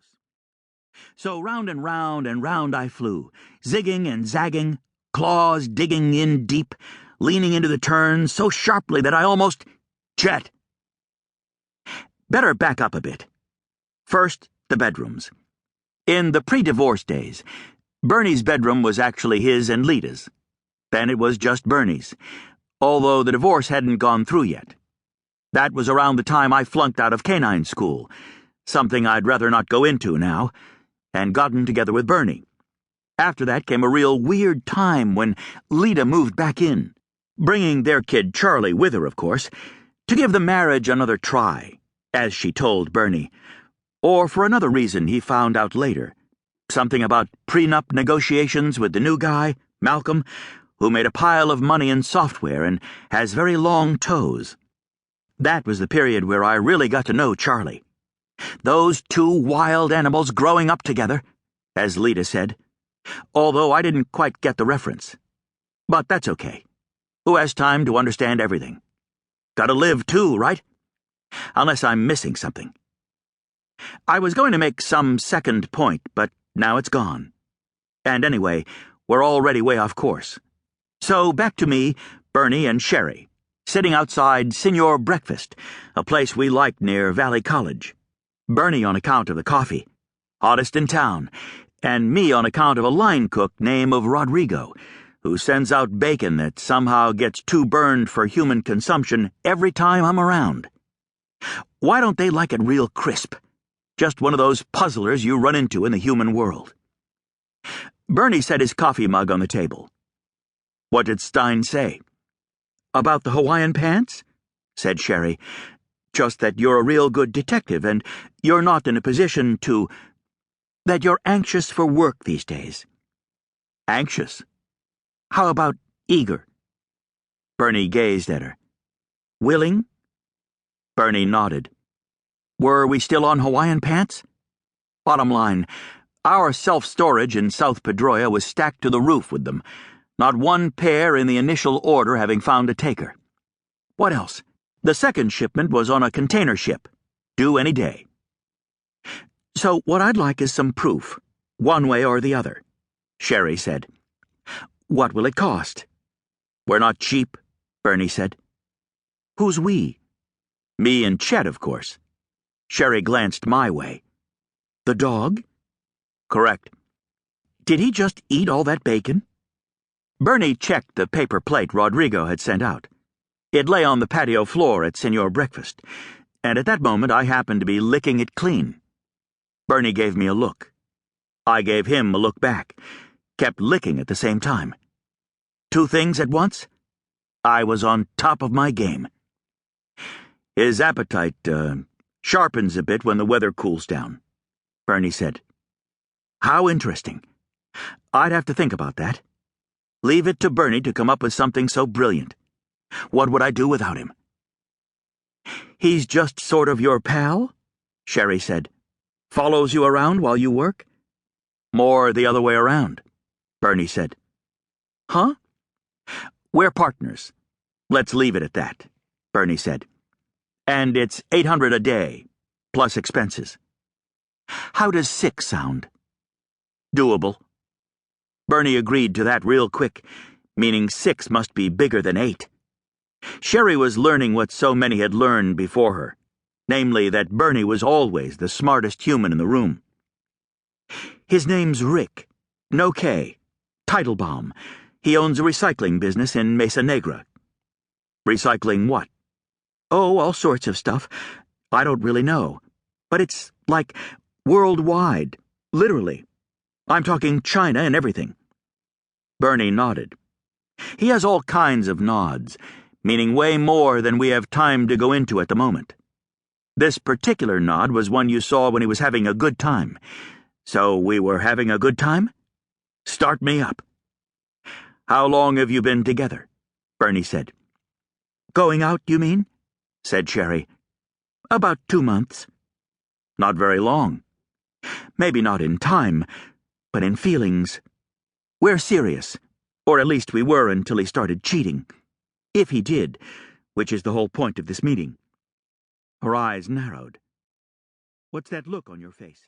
doghouse. So round and round and round I flew, zigging and zagging, claws digging in deep, leaning into the turns so sharply that I almost... Chet! Better back up a bit. First, the bedrooms. In the pre-divorce days, Bernie's bedroom was actually his and Lita's. Then it was just Bernie's, although the divorce hadn't gone through yet. That was around the time I flunked out of canine school, something I'd rather not go into now, and gotten together with Bernie. After that came a real weird time when Lita moved back in, bringing their kid Charlie with her, of course, to give the marriage another try, as she told Bernie, or for another reason he found out later, something about prenup negotiations with the new guy, Malcolm, who made a pile of money in software and has very long toes. That was the period where I really got to know Charlie. Those two wild animals growing up together, as Lita said, although I didn't quite get the reference. But that's okay. Who has time to understand everything? Gotta live too, right? Unless I'm missing something. I was going to make some second point, but now it's gone. And anyway, we're already way off course. So back to me, Bernie, and Sherry, sitting outside Senior Breakfast, a place we liked near Valley College. Bernie on account of the coffee, hottest in town, and me on account of a line cook named Rodrigo, who sends out bacon that somehow gets too burned for human consumption every time I'm around. Why don't they like it real crisp? Just one of those puzzlers you run into in the human world. Bernie set his coffee mug on the table. What did Stein say? About the Hawaiian pants? Said Sherry. Just that you're a real good detective and you're not in a position to... that you're anxious for work these days. Anxious? How about eager? Bernie gazed at her. Willing? Bernie nodded. Were we still on Hawaiian pants? Bottom line, our self-storage in South Pedroia was stacked to the roof with them, not one pair in the initial order having found a taker. What else? The second shipment was on a container ship, due any day. So what I'd like is some proof, one way or the other, Sherry said. What will it cost? We're not cheap, Bernie said. Who's we? Me and Chet, of course. Sherry glanced my way. The dog? Correct. Did he just eat all that bacon? Bernie checked the paper plate Rodrigo had sent out. It lay on the patio floor at Senior Breakfast, and at that moment I happened to be licking it clean. Bernie gave me a look. I gave him a look back, kept licking at the same time. Two things at once? I was on top of my game. His appetite, sharpens a bit when the weather cools down, Bernie said. How interesting. I'd have to think about that. Leave it to Bernie to come up with something so brilliant. What would I do without him? He's just sort of your pal? Sherry said. Follows you around while you work? More the other way around, Bernie said. Huh? We're partners. Let's leave it at that, Bernie said. And it's $800 a day, plus expenses. How does 6 sound? Doable. Bernie agreed to that real quick, meaning 6 must be bigger than 8. Sherry was learning what so many had learned before her, namely that Bernie was always the smartest human in the room. His name's Rick, no K, Teitelbaum. He owns a recycling business in Mesa Negra. Recycling what? Oh, all sorts of stuff. I don't really know. But it's like worldwide, literally. I'm talking China and everything. Bernie nodded. He has all kinds of nods, meaning way more than we have time to go into at the moment. This particular nod was one you saw when he was having a good time. So we were having a good time? Start me up. How long have you been together? Bernie said. Going out, you mean? Said Sherry. About 2 months. Not very long. Maybe not in time, but in feelings. We're serious, or at least we were until he started cheating. If he did, which is the whole point of this meeting. Her eyes narrowed. What's that look on your face?